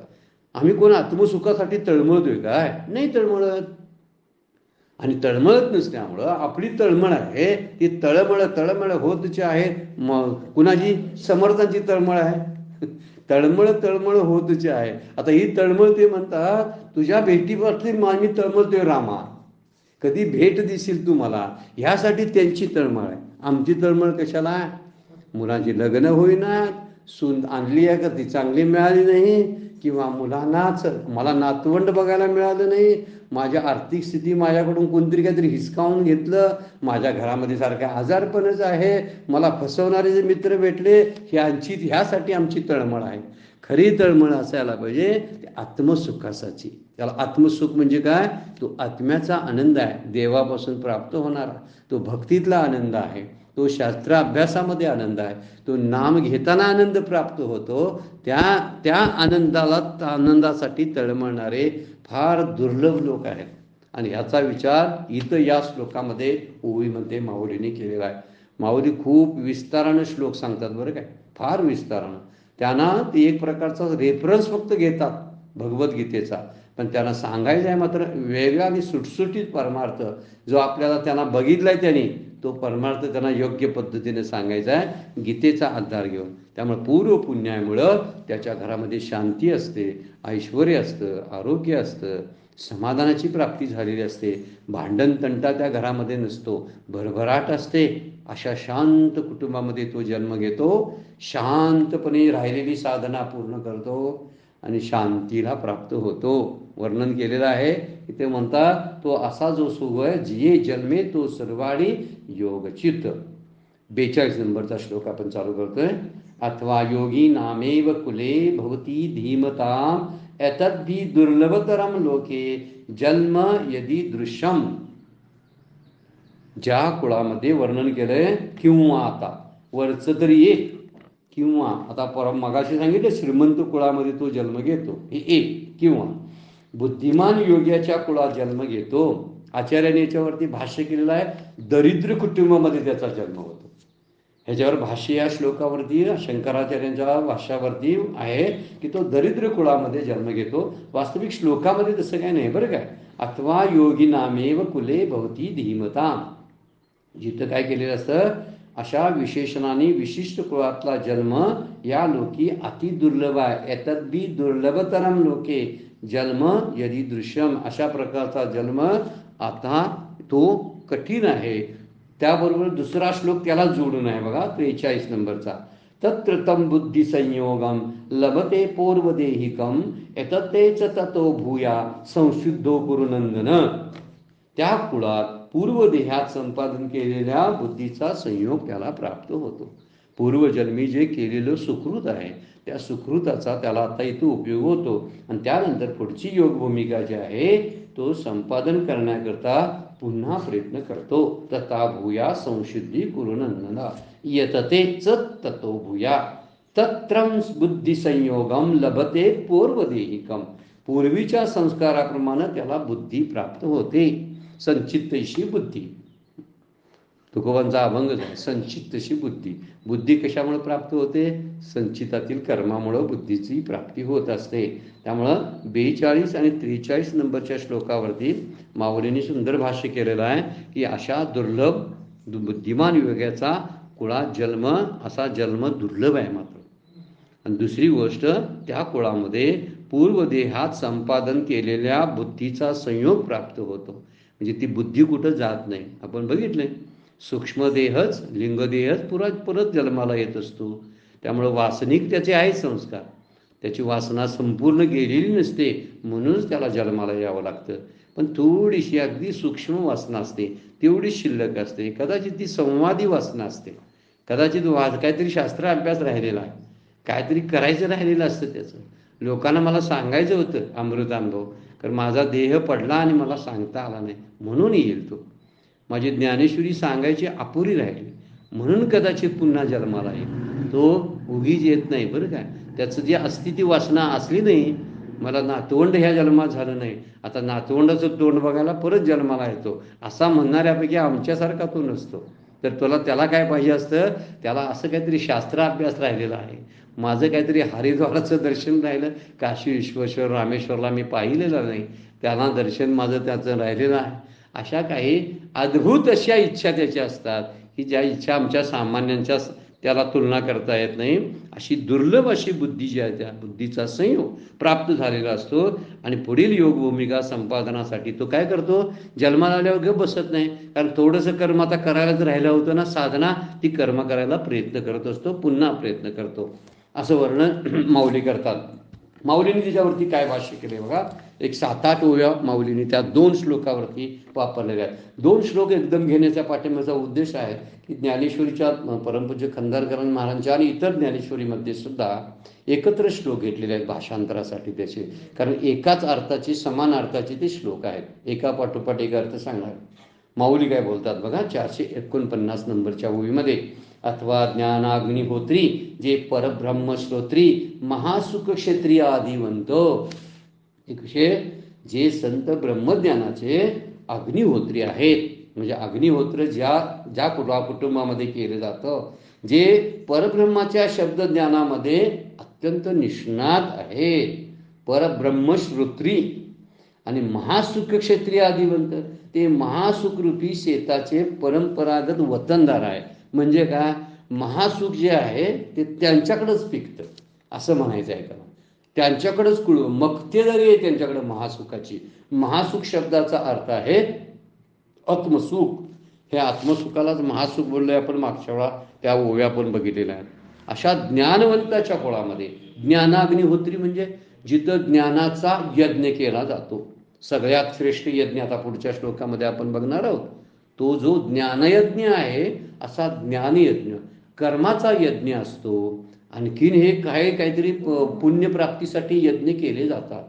आम्ही कोण आत्मसुखासाठी तळमळतोय काय? नाही तळमळत. आणि तळमळत नसल्यामुळं आपली तळमळ आहे ती तळमळ होतची आहे. कुणाची? समर्थांची तळमळ आहे. तळमळ होतची आहे. आता ही तळमळ ते म्हणतात तुझ्या भेटीवरती मी तळमळतोय रामा, कधी भेट दिशील तू मला, ह्यासाठी त्यांची तळमळ आहे. आमची तळमळ कशाला आहे? मुलांची लग्न होईना, सून आणली आहे का ती चांगली मिळाली नाही, किंवा मुलांनाच मला नातवंड बघायला मिळालं नाही, माझ्या आर्थिक स्थिती माझ्याकडून कोणतरी काहीतरी हिसकावून घेतलं, माझ्या घरामध्ये सारखं आजारपणच आहे, मला फसवणारे जे मित्र भेटले, ह्यासाठी आमची तळमळ आहे. खरी तळमळ असायला पाहिजे ते आत्मसुखाची. त्याला आत्मसुख म्हणजे काय? तो आत्म्याचा आनंद आहे, देवापासून प्राप्त होणारा तो भक्तीतला आनंद आहे, तो शास्त्र अभ्यासामध्ये आनंद आहे, तो नाम घेताना आनंद प्राप्त होतो. त्या आनंदासाठी तळमळणारे फार दुर्लभ लोक आहेत. आणि ह्याचा विचार इथं या श्लोकामध्ये ओवीमध्ये माऊलीने केलेला आहे. माऊली खूप विस्तारानं श्लोक सांगतात बरं काय, फार विस्तारानं. त्यांना ते एक प्रकारचा रेफरन्स फक्त घेतात भगवद्गीतेचा, पण त्यांना सांगायचं आहे मात्र वेगळा आणि सुटसुटीत परमार्थ जो आपल्याला त्यांना बघितलाय त्यांनी, तो परमार्थ त्यांना योग्य पद्धतीने सांगायचा आहे गीतेचा आधार घेऊन. त्यामुळे पूर्व पुण्यामुळं त्याच्या घरामध्ये शांती असते, ऐश्वर असतं, आरोग्य असतं, समाधानाची प्राप्ती झालेली असते, भांडण तंटा त्या घरामध्ये नसतो, भरभराट असते. अशा शांत कुटुंबामध्ये तो जन्म घेतो, शांतपणे राहिलेली साधना पूर्ण करतो आणि शांतीला प्राप्त होतो. वर्णन केलेलं आहे इथे. म्हणतात तो असा जो सुख आहे जिये जन्मे तो सर्वाणी योगचित. 42 नंबरचा श्लोक आपण चालू करतोय. अथवा योगी नामेव कुले भवती धीमताम एतद्भी दुर्लभतरम लोके जन्म यदि दृश्यम. ज्या कुळामध्ये वर्णन केलंय किंवा, आता वरचं तरी एक, किंवा आता मगाशी सांगितलं श्रीमंत कुळामध्ये तो जन्म घेतो, हे एक. किंवा बुद्धिमान योग्याच्या कुळात जन्म घेतो. आचार्याने याच्यावरती भाष्य केलेलं आहे, दरिद्र कुटुंबामध्ये त्याचा जन्म होतो. ह्याच्यावर भाष्य या श्लोकावरती शंकराचार्यांच्या भाष्यावरती आहे की तो दरिद्र कुळामध्ये जन्म घेतो. वास्तविक श्लोकामध्ये तसं काय नाही बरं काय. अथवा योगी नामेव कुले भवती धीमता, जिथं काय केलेलं असतं, अशा विशेषणाने विशिष्ट कुळातला जन्म या लोकी अति दुर्लभ आहे. एतद्भी दुर्लभतरम लोके जन्म यदि दृश्यम. अशा प्रकारचा जन्म आता तो कठीण आहे. त्याबरोबर दुसरा श्लोक त्याला जोडून आहे बघा, 43 नंबरचा. तत्र तम बुद्धी संयोगम लभते पूर्वदेहिकम एततेच ततो भूया संशुद्धो कुरुनंदन. त्या कुळात पूर्वदेहात संपादन केलेल्या बुद्धीचा संयोग त्याला प्राप्त होतो. पूर्वजन्मी जे केलेलं सुकृत आहे त्या सुकृताचा त्याला आता इथं उपयोग होतो आणि त्यानंतर पुढची योग भूमिका जी आहे तो संपादन करण्याकरता पुन्हा प्रयत्न करतो. तथा भूया संशुद्धी कुरुनंदना यततेच ततो भूया तत्रं बुद्धी संयोगम लभते पूर्वदेहिकम. पूर्वीच्या संस्काराप्रमाणे त्याला बुद्धी प्राप्त होते. संचित्तशी बुद्धी, तुकोबांचा अभंग आहे. संचित्तशी बुद्धी. बुद्धी कशामुळे प्राप्त होते? संचितातील कर्मामुळे बुद्धीची प्राप्ती होत असते. त्यामुळं 42 आणि 43 नंबरच्या श्लोकावरती माऊलींनी सुंदर भाष्य केलेलं आहे की अशा दुर्लभ बुद्धिमान योग्याचा कुळात जन्म, असा जन्म दुर्लभ आहे मात्र. आणि दुसरी गोष्ट, त्या कुळामध्ये पूर्वदेहात संपादन केलेल्या बुद्धीचा संयोग प्राप्त होतो. म्हणजे ती बुद्धी कुठं जात नाही. आपण बघितलंय सूक्ष्मदेहच लिंगदेहच परत जन्माला येत असतो. त्यामुळं वासनिक त्याचे आहेत संस्कार, त्याची वासना संपूर्ण गेलेली नसते म्हणूनच त्याला जन्माला यावं लागतं. पण थोडीशी अगदी सूक्ष्म वासना असते, तेवढी शिल्लक असते. कदाचित ती संवादी वासना असते, कदाचित काहीतरी शास्त्र अभ्यास राहिलेला आहे, काहीतरी करायचं राहिलेलं असतं त्याचं. लोकांना मला सांगायचं होतं अमृतानुभव, कारण माझा देह पडला आणि मला सांगता आला नाही म्हणून येईल तो. माझी ज्ञानेश्वरी सांगायची अपुरी राहिली म्हणून कदाचित पुन्हा जन्माला येईल. तो उगीच येत नाही बरं का. त्याचं जी असती ती वासना असली नाही, मला नातवंड ह्या जन्मात झालं नाही, आता नातवंडाचं तोंड बघायला परत जन्माला येतो, असा म्हणणाऱ्यापैकी आमच्यासारखा तो नसतो. तर त्याला काय पाहिजे असतं, त्याला असं काहीतरी शास्त्र अभ्यास राहिलेला आहे. माझं काहीतरी हरिद्वाराचं दर्शन राहिलं, काशी विश्वेश्वर रामेश्वरला मी पाहिलेलं नाही, त्याला दर्शन माझं त्याचं राहिलेलं आहे. अशा काही अद्भुत अशा इच्छा त्याच्या असतात की ज्या इच्छा आमच्या सामान्यांच्या त्याला तुलना करता येत नाही. अशी दुर्लभ अशी बुद्धी जी आहे त्या बुद्धीचा संयोग प्राप्त झालेला असतो. आणि पुढील योग भूमिका संपादनासाठी तो काय करतो, जन्माला आल्यावर गप बसत नाही. कारण थोडंसं कर्म आता करायलाच राहिलं होतं ना, साधना, ती कर्म करायला प्रयत्न करत असतो, पुन्हा प्रयत्न करतो. असं वर्णन माऊली करतात. माऊलींनी त्याच्यावरती काय भाष्य केले बघा. एक 7-8 ओव्या माऊलींनी त्या 2 श्लोकावरती वापरलेल्या आहेत. 2 श्लोक एकदम घेण्याच्या पाठिंबाचा उद्देश आहे की ज्ञानेश्वरीच्या परमपूज्य खंदारकरण महाराजांच्या आणि इतर ज्ञानेश्वरीमध्ये सुद्धा एकत्र श्लोक घेतलेले आहेत भाषांतरासाठी त्याचे. कारण एकाच अर्थाचे, समान अर्थाचे ते श्लोक आहेत, एका पाठोपाठ एक अर्थ सांगणार. माऊली काय बोलतात बघा 449 नंबरच्या ओवीमध्ये. अथवा ज्ञानाग्निहोत्री जे परब्रह्म श्रोत्री महासुख क्षेत्रीय आदिवंत. एक जे संत ब्रह्मज्ञानाचे अग्निहोत्री आहेत, म्हणजे अग्निहोत्र ज्या कुटुंबामध्ये केलं जातं, जे परब्रह्माच्या शब्दज्ञानामध्ये अत्यंत निष्णात आहेत, परब्रह्मश्रोत्री आणि महासुख क्षेत्रीय आदिवंत, ते महासुखरूपी शेताचे परंपरागत वतनदार आहे. म्हणजे काय, महासुख जे आहे ते त्यांच्याकडेच पिकतं असं म्हणायचं आहे का. त्यांच्याकडेच मक्तेदारी आहे त्यांच्याकडे महासुखाची. महासुख शब्दाचा अर्थ आहे आत्मसुख. हे आत्मसुखालाच महासुख बोललोय आपण मागच्या वेळा, त्या ओव्या पण बघितलेल्या आहेत. अशा ज्ञानवंताच्या कुळामध्ये ज्ञानाग्निहोत्री म्हणजे जिथं ज्ञानाचा यज्ञ केला जातो. सगळ्यात श्रेष्ठ यज्ञ आता पुढच्या श्लोकामध्ये आपण बघणार आहोत. तो जो ज्ञानयज्ञ आहे असा ज्ञानयज्ञ कर्माचा यज्ञ असतो. आणखीन हे काहीतरी पुण्यप्राप्तीसाठी यज्ञ केले जातात.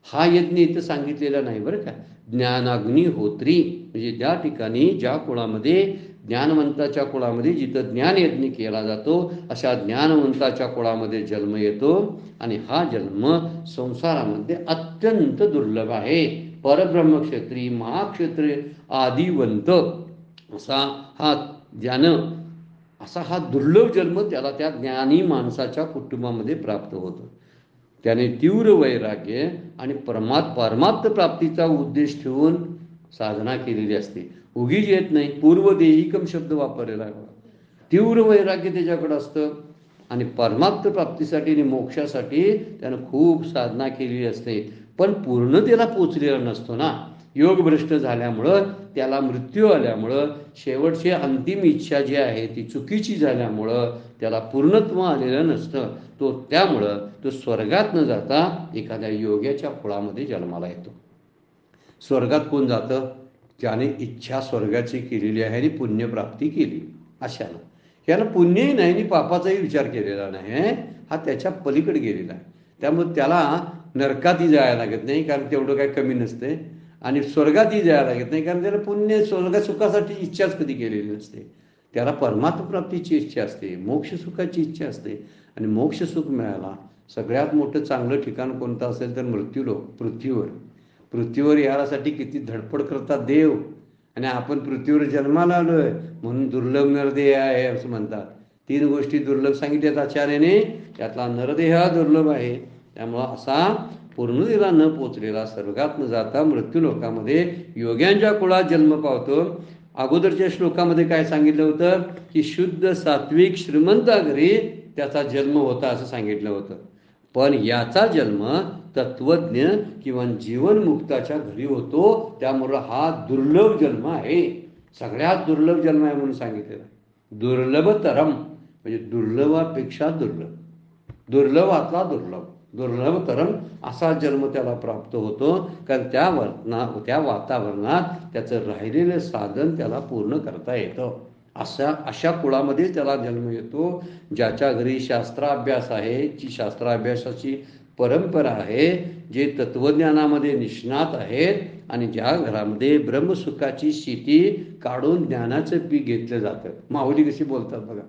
हा यज्ञ इथं सांगितलेला नाही बरं का. ज्ञानाग्निहोत्री म्हणजे ज्या ठिकाणी, ज्या कुळामध्ये, ज्ञानवंताच्या कुळामध्ये जिथं ज्ञानयज्ञ केला जातो अशा ज्ञानवंताच्या कुळामध्ये जन्म येतो. आणि हा जन्म संसारामध्ये अत्यंत दुर्लभ आहे. परब्रह्मक्षेत्री महाक्षेत्री आदिवंत असा हा दुर्लभ जन्म त्याला त्या ज्ञानी माणसाच्या कुटुंबामध्ये प्राप्त होतो. त्याने तीव्र वैराग्य आणि परमात्म प्राप्तीचा उद्देश ठेवून साधना केलेली असते. उगीच येत नाही. पूर्वदेहिकम शब्द वापरलेला आहे. तीव्र वैराग्य त्याच्याकडे असतं आणि परमात्म प्राप्तीसाठी आणि मोक्षासाठी त्यानं खूप साधना केलेली असते. पण पूर्णतेला पोचलेला नसतो ना. योगभ्रष्ट झाल्यामुळं, त्याला मृत्यू आल्यामुळं, शेवटची अंतिम इच्छा जी आहे ती चुकीची झाल्यामुळं त्याला पूर्णत्व आलेलं नसतं. त्यामुळं तो स्वर्गात न जाता एखाद्या योग्याच्या कुळामध्ये जन्माला येतो. स्वर्गात कोण जातं? ज्याने इच्छा स्वर्गाची केलेली आहे आणि पुण्यप्राप्ती केली अशानं. याला पुण्यही नाही आणि पापाचाही विचार केलेला नाही, हा त्याच्या पलीकडे गेलेला आहे. त्यामुळे त्याला नरकातही जायला लागत नाही, कारण तेवढं काही कमी नसते, आणि स्वर्गातही जायला लागत नाही, कारण त्याला पुण्य स्वर्गसुखासाठी इच्छाच कधी केलेली नसते. त्याला परमात्मप्राप्तीची इच्छा असते, मोक्षसुखाची इच्छा असते. आणि मोक्षसुख मिळायला सगळ्यात मोठं चांगलं ठिकाण कोणतं असेल तर मृत्यूलोक, पृथ्वीवर यासाठी किती धडपड करतात देव. आणि आपण पृथ्वीवर जन्माला आलोय म्हणून दुर्लभ नरदेह आहे असं म्हणतात. 3 गोष्टी दुर्लभ सांगितल्यात आचार्याने, त्यातला नरदेह हा दुर्लभ आहे. त्यामुळं असा पूर्णतेला न पोचलेला स्वर्गात न जाता मृत्यूलोकामध्ये योग्यांच्या कुळात जन्म पावतो. अगोदरच्या श्लोकामध्ये काय सांगितलं होतं की शुद्ध सात्विक श्रीमंता घरी त्याचा जन्म होता असं सांगितलं होतं. पण याचा जन्म तत्वज्ञ किंवा जीवनमुक्ताच्या घरी होतो. त्यामुळं हा दुर्लभ जन्म आहे, सगळ्यात दुर्लभ जन्म आहे म्हणून सांगितलेला. दुर्लभतरम म्हणजे दुर्लभापेक्षा दुर्लभ, दुर्लभातला दुर्लभ, दुर्लभतरम असा जन्म त्याला प्राप्त होतो. कारण त्या वातावरणात त्याचं राहिलेलं साधन त्याला पूर्ण करता येतं. अशा कुळामध्ये त्याला जन्म येतो ज्याच्या घरी शास्त्राभ्यास आहे, जी शास्त्राभ्यासाची परंपरा आहे, जे तत्वज्ञानामध्ये निष्णात आहेत, आणि ज्या घरामध्ये ब्रह्मसुखाची शेती काढून ज्ञानाचं पीक घेतलं जातं. माऊली कशी बोलतात बघा,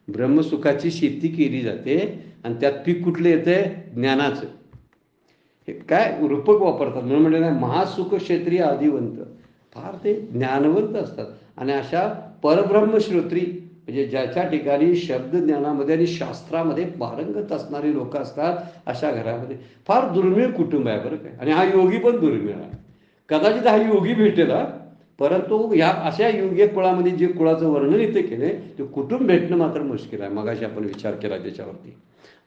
ब्रह्मसुखाची शेती केली जाते आणि त्यात पीक कुठलं येतंय? ज्ञानाचं. हे काय रूपक वापरतात म्हणून म्हटलं नाही, महासुख क्षेत्री आदिवंत, फार ते ज्ञानवंत असतात. आणि अशा परब्रह्मश्रोत्री म्हणजे ज्याच्या ठिकाणी शब्द ज्ञानामध्ये आणि शास्त्रामध्ये पारंगत असणारी लोक असतात, अशा घरामध्ये फार दुर्मिळ कुटुंब आहे बरं काय. आणि हा योगी पण दुर्मिळ आहे. कदाचित हा योगी भेटेल, परंतु या अशा योग्य कुळामध्ये जे कुळाचं वर्णन इथे केले ते कुटुंब भेटणं मात्र मुश्किल आहे. मगाशी आपण विचार केला त्याच्यावरती.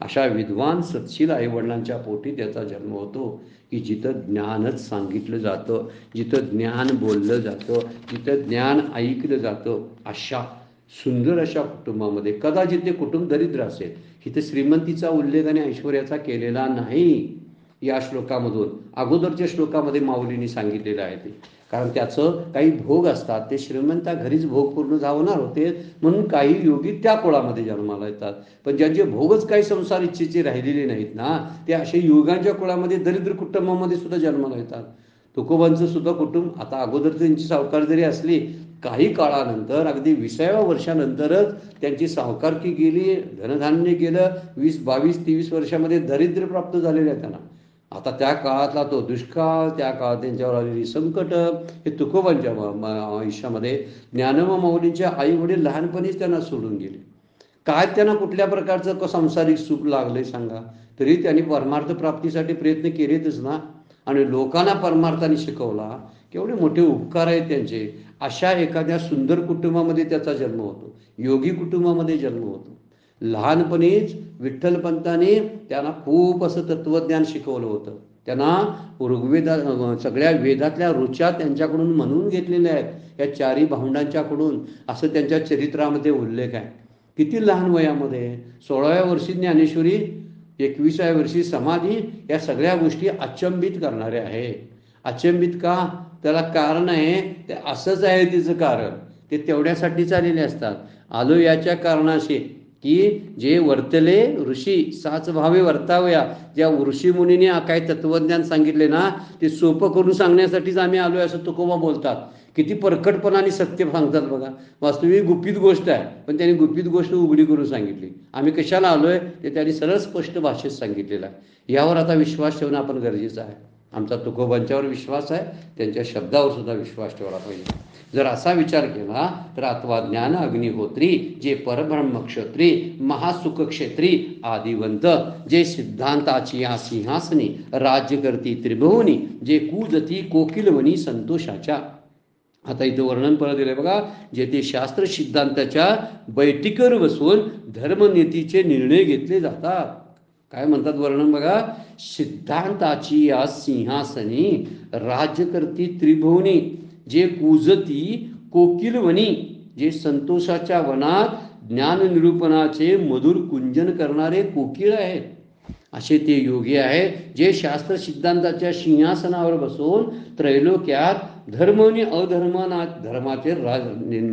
अशा विद्वान सत्शील आईवडिलांच्या पोटी त्याचा जन्म होतो की जिथं ज्ञानच सांगितलं जातं, जिथं ज्ञान बोललं जातं, जिथं ज्ञान ऐकलं जातं, अशा सुंदर अशा कुटुंबामध्ये. कदाचित ते कुटुंब दरिद्र असेल, इथे श्रीमंतीचा उल्लेख आणि ऐश्वर्याचा केलेला नाही या श्लोकामधून. अगोदरच्या श्लोकामध्ये माऊलींनी सांगितलेलं आहे ते, कारण त्याचं काही भोग असतात, ते श्रीमंता घरीच भोग पूर्ण होणार होते म्हणून काही योगी त्या कुळामध्ये जन्माला येतात. पण ज्यांचे भोगच काही संसार इच्छेचे राहिलेले नाहीत ना, ते असे योगांच्या कुळामध्ये दरिद्र कुटुंबामध्ये सुद्धा जन्माला येतात. तुकोबांचं सुद्धा कुटुंब, आता अगोदर त्यांची सावकार जरी असली, काही काळानंतर अगदी 20व्या वर्षानंतरच त्यांची सावकारकी गेली, धनधान्य गेलं. 20, 22, 23 वर्षामध्ये दारिद्र्य प्राप्त झालेलं आहे त्यांना. आता त्या काळातला तो दुष्काळ, त्या काळात त्यांच्यावर आलेली संकट, हे तुकोबांच्या आयुष्यामध्ये ज्ञानोबा माऊलींच्या आई वडील लहानपणीच त्यांना सोडून गेले. काय त्यांना कुठल्या प्रकारचं सांसारिक सुख लागलंय सांगा, तरी त्यांनी परमार्थ प्राप्तीसाठी प्रयत्न केलेतच ना. आणि लोकांना परमार्थाने शिकवला, केवढे मोठे उपकार आहेत त्यांचे. अशा एखाद्या सुंदर कुटुंबामध्ये त्याचा जन्म होतो, योगी कुटुंबामध्ये जन्म होतो. लहानपणीच विठ्ठलपंतांनी त्यांना खूप असं तत्वज्ञान शिकवलं होतं. त्यांना सगळ्या वेदातल्या ऋचा त्यांच्याकडून म्हणून घेतलेल्या आहेत, या 4 भावंडांच्याकडून, असं त्यांच्या चरित्रामध्ये उल्लेख आहे. किती लहान वयामध्ये, 16व्या वर्षी ज्ञानेश्वरी, 21व्या वर्षी समाधी, या सगळ्या गोष्टी अचंबित करणाऱ्या आहे. अचंबित का? त्याला कारण आहे, ते असंच आहे तिचं कारण, ते तेवढ्यासाठी आलेले असतात. आलो याच्या कारणाशी की जे वर्तले ऋषी साच भावे वर्तावया, ज्या ऋषीमुनीने काय तत्वज्ञान सांगितले ना, ते सोपं करून सांगण्यासाठीच आम्ही आलोय असं तुकोबा बोलतात. किती परखटपणाने सत्य सांगतात बघा. वास्तविक गुपित गोष्ट आहे, पण त्यांनी गुपित गोष्ट उघडी करून सांगितली. आम्ही कशाला आलोय ते त्यांनी सरळ स्पष्ट भाषेत सांगितलेलं आहे. यावर आता विश्वास ठेवणं आपण गरजेचं आहे. आमचा तुकोबांच्यावर विश्वास आहे, त्यांच्या शब्दावर सुद्धा विश्वास ठेवला पाहिजे. जर असा विचार केला तर अथवा ज्ञान अग्निहोत्री, जे परब्रह्म क्षत्री, महासुख क्षेत्री आदिवंत, जे सिद्धांताची या सिंहासनी राज्य करती त्रिभुवनी, जे कूजती कोकिलवनी संतोषाच्या. आता इथं वर्णन परत दिलंय बघा, जे ते शास्त्र सिद्धांताच्या बैठकीवर बसून धर्मनीतीचे निर्णय घेतले जातात. काय म्हणतात वर्णन बघा, सिद्धांताची या सिंहासनी राज्य करती त्रिभुवनी, जे कुजती कोकिलवनी, जे संतोषाच्या वनात ज्ञान निरूपणाचे मधुर कुंजन करणारे कोकिळ आहेत. असे ते योगी आहेत जे शास्त्र सिद्धांताच्या सिंहासनावर बसून त्रैलोक्यात धर्म आणि धर्माचे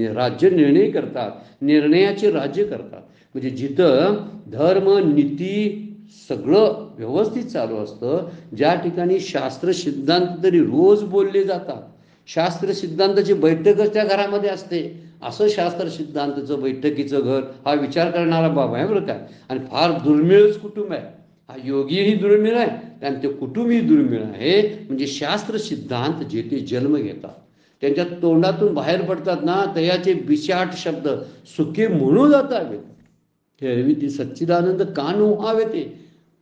राज्य निर्णय करतात, निर्णयाचे राज्य करतात. म्हणजे जिथं धर्म नीती सगळं व्यवस्थित चालू असतं, ज्या ठिकाणी शास्त्र सिद्धांत तरी रोज बोलले जातात, शास्त्र सिद्धांताची बैठकच त्या घरामध्ये असते, असं शास्त्र सिद्धांताचं बैठकीचं घर हा विचार करणारा बाबा आहे बरं काय. आणि फार दुर्मिळच कुटुंब आहे. हा योगीही दुर्मिळ आहे आणि ते कुटुंबही दुर्मिळ आहे. म्हणजे शास्त्र सिद्धांत जे ते जन्म घेतात, त्यांच्या तोंडातून बाहेर पडतात ना, तयाचे बिशाट शब्द सुखे म्हणू जातावेत, ठेवी ती सच्चिदानंद का नव्हावे ते.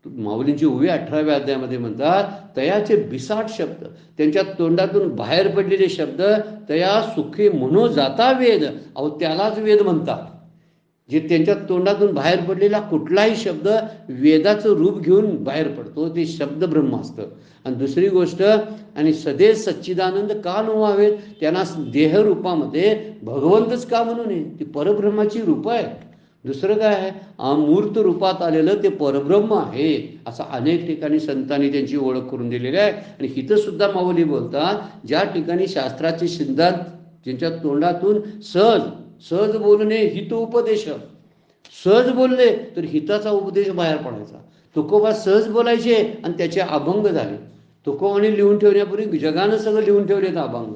माऊलींची ओवी 18व्या अध्यायामध्ये म्हणतात, तयाचे बिसाट शब्द, त्यांच्या तोंडातून बाहेर पडलेले शब्द तया सुखे म्हणू जाता वेद. अहो त्यालाच वेद म्हणतात. जे त्यांच्या तोंडातून बाहेर पडलेला कुठलाही शब्द वेदाचं रूप घेऊन बाहेर पडतो, ते शब्द ब्रह्म असतं. आणि दुसरी गोष्ट, आणि सदैव सच्चिदानंद का नव्हावेत, त्यांना देहरूपामध्ये भगवंतच का म्हणू नये, ती परब्रह्माची रूप आहे. दुसरं काय आहे, अमूर्त रूपात आलेलं ते परब्रह्म आहे, असं अनेक ठिकाणी संतांनी त्यांची ओळख करून दिलेली आहे. आणि हिथं सुद्धा माऊली बोलतात, ज्या ठिकाणी शास्त्राचे सिद्धांत ज्यांच्या तोंडातून सहज बोलणे हित उपदेश, सहज बोलले तर हिताचा उपदेश बाहेर पडायचा. तुकोबा सहज बोलायचे आणि त्याचे अभंग झाले. तुकोबाने लिहून ठेवण्यापूर्वी जगानं सगळं लिहून ठेवलेत अभंग,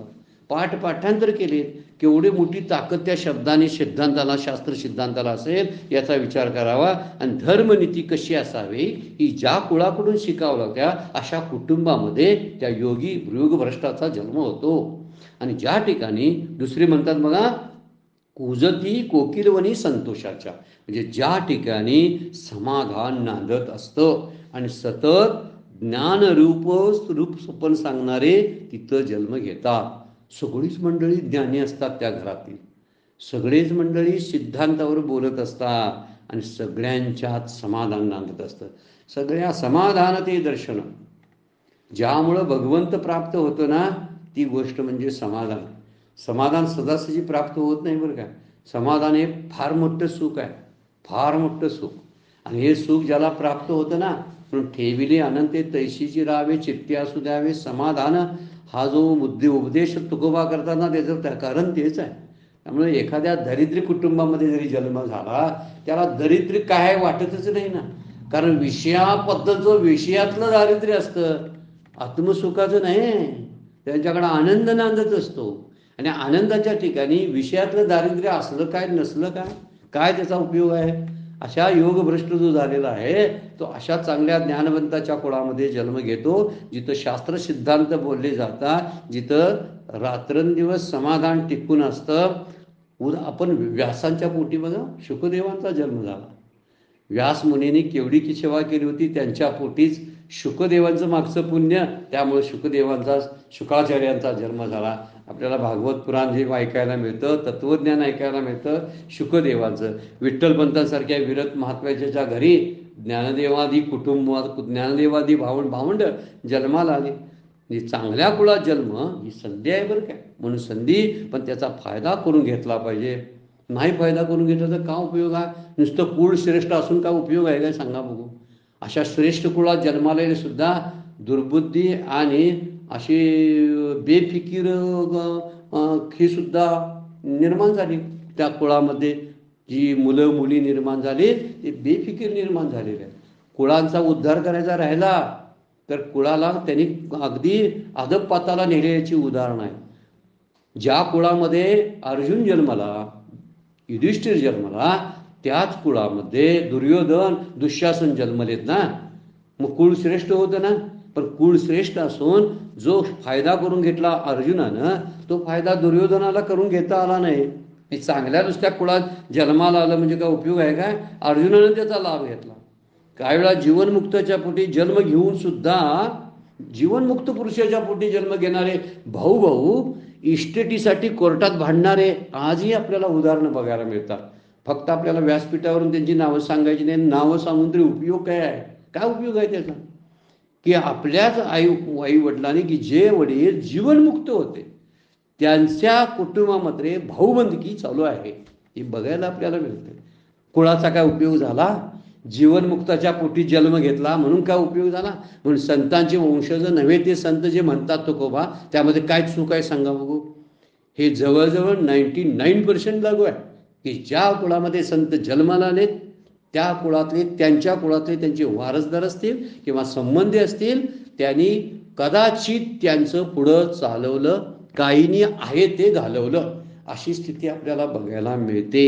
पाठांतर केलेत. केवढी मोठी ताकद त्या शब्दाने सिद्धांताला, शास्त्र सिद्धांताला असेल याचा विचार करावा. आणि धर्मनीती कशी असावी ही ज्या कुळाकडून शिकावं लागत्या, अशा कुटुंबामध्ये त्या योगी भृगभ्रष्टाचा जन्म होतो. आणि ज्या ठिकाणी दुसरे म्हणतात बघा, कुजती कोकिलवनी संतोषाच्या, म्हणजे ज्या ठिकाणी समाधान नांदत असतं आणि सतत ज्ञानरूप रूप स्वप्न सांगणारे तिथं जन्म घेतात. सगळीच मंडळी ज्ञानी असतात त्या घरातील, सगळेच मंडळी सिद्धांतावर बोलत असतात आणि सगळ्यांच्यात समाधान नांदत असतं. सगळ्या समाधान ते दर्शन, ज्यामुळं भगवंत प्राप्त होतं ना, ती गोष्ट म्हणजे समाधान. समाधान सदासजी प्राप्त होत नाही बरं का. समाधान हे फार मोठं सुख आहे, फार मोठं सुख. आणि हे सुख ज्याला प्राप्त होतं ना, म्हणून ठेविले अनंते तैशीची राहावे, चित्ते असू द्यावे समाधान, हा जो उपदेश तुकोबा करतात ना, त्याचं कारण तेच आहे. त्यामुळे एखाद्या दरिद्री कुटुंबामध्ये जरी जन्म झाला, त्याला दरिद्री काय वाटतच नाही ना, कारण विषयातलं दारिद्र्य असतं, आत्मसुखाचं नाही. त्यांच्याकडे आनंद नांदत असतो. आणि आनंदाच्या ठिकाणी विषयातलं दारिद्र्य असलं काय नसलं काय त्याचा उपयोग आहे. अशा योगभ्रष्ट जो झालेला आहे, तो अशा चांगल्या ज्ञानवंताच्या कुळामध्ये जन्म घेतो, जिथं शास्त्र सिद्धांत बोलले जातात, जिथं रात्रंदिवस समाधान टिकून असतं. आपण व्यासांच्या पोटी बघा, शुकदेवांचा जन्म झाला. व्यास मुनींनी केवढी सेवा केली होती, त्यांच्या पोटीच शुकदेवांचं मागचं पुण्य, त्यामुळे शुकाचार्यांचा जन्म झाला. आपल्याला भागवत पुराण जे ऐकायला मिळतं, तत्वज्ञान ऐकायला मिळतं शुकदेवाचं. विठ्ठलपंतांसारख्या विरत महात्म्याच्या घरी ज्ञानदेवादी ज्ञानदेवादी भावंड जन्माला आले. म्हणजे चांगल्या कुळात जन्म ही संधी आहे बरं काय. म्हणून संधी, पण त्याचा फायदा करून घेतला पाहिजे. नाही फायदा करून घेतला तर का उपयोग आहे. नुसतं कुळ श्रेष्ठ असून का उपयोग आहे काय सांगा बघू. अशा श्रेष्ठ कुळात जन्मालेले सुद्धा दुर्बुद्धी आणि अशी बेफिकीर ही सुद्धा निर्माण झाली. त्या कुळामध्ये जी मुलं मुली निर्माण झाली ते बेफिकीर निर्माण झालेले आहे. कुळांचा उद्धार करायचा राहिला तर कुळाला त्यांनी अगदी अधपाताला नेल्याची उदाहरण आहे. ज्या कुळामध्ये अर्जुन जन्माला, युधिष्ठिर जन्माला, त्याच कुळामध्ये दुर्योधन दुःशासन जन्मलेत ना. मग कुळ श्रेष्ठ होतं ना. पण कुळ श्रेष्ठ असून जो फायदा करून घेतला अर्जुनानं, तो फायदा दुर्योधनाला करून घेता आला नाही. चांगल्या नुसत्या कुळात जन्माला आलं म्हणजे काय उपयोग आहे काय. अर्जुनानं त्याचा लाभ घेतला. काही वेळा जीवनमुक्ताच्या पोटी जन्म घेऊन सुद्धा, जीवनमुक्त पुरुषाच्या पोटी जन्म घेणारे भाऊ इस्टेटीसाठी कोर्टात भांडणारे आजही आपल्याला उदाहरणं बघायला मिळतात. फक्त आपल्याला व्यासपीठावरून त्यांची नावं सांगायची नाही. नावं सांगून तरी उपयोग काय आहे, काय उपयोग आहे त्याचा. की आपल्याच आई वडिलांनी की जे वडील जीवनमुक्त होते त्यांच्या कुटुंबामध्ये भाऊबंदकी चालू आहे हे बघायला आपल्याला मिळते. कुळाचा काय उपयोग झाला? जीवनमुक्ताच्या पोटी जन्म घेतला म्हणून काय उपयोग झाला? म्हणून संतांचे वंशज नव्हे ते संत जे म्हणतात तुकोबा, त्यामध्ये काय चूक आहे सांगा बघू. हे जवळजवळ 99% लागू आहे की ज्या कुळामध्ये संत जन्माला आलेत त्या कुळातले त्यांच्या कुळातले त्यांचे वारसदार असतील किंवा संबंधी असतील त्यांनी कदाचित त्यांचं पुढं चालवलं, काहींनी आहे ते घालवलं, अशी स्थिती आपल्याला बघायला मिळते.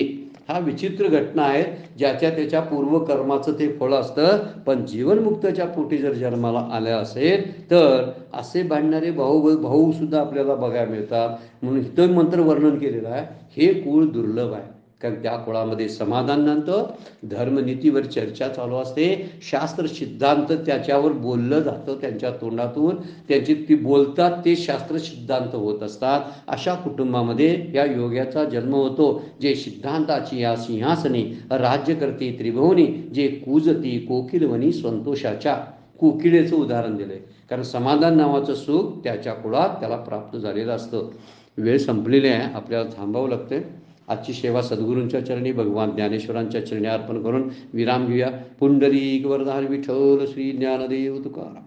हा विचित्र घटना आहे. ज्याच्या त्याच्या पूर्वकर्माचं ते फळ असतं. पण जीवनमुक्ताच्या पोटी जर जन्माला आल्या असेल तर असे भांडणारे भाऊ सुद्धा आपल्याला बघायला मिळतात. म्हणून इथं मंत्र वर्णन केलेलं आहे. हे कुळ दुर्लभ आहे कारण त्या कुळामध्ये समाधान नव्हतं. धर्मनीतीवर चर्चा चालू असते. शास्त्र सिद्धांत त्याच्यावर बोललं जातं त्यांच्या तोंडातून. त्यांची ती बोलतात ते शास्त्र सिद्धांत होत असतात. अशा कुटुंबामध्ये या योग्याचा जन्म होतो जे सिद्धांताची या सिंहासनी राज्य करते त्रिभुवनी, जे कुजती कोकिलवनी संतोषाच्या. कोकिळेचं उदाहरण दिलंय कारण समाधान नावाचं सुख त्याच्या कुळात त्याला प्राप्त झालेलं असतं. वेळ संपलेली आहे, आपल्याला थांबावं लागते. आजची सेवा सद्गुरूंच्या चरणी भगवान ज्ञानेश्वरांच्या चरणी अर्पण करून विराम घेऊया. पुंडलिक वरदान विठ्ठल श्री ज्ञानदेव तुकाराम.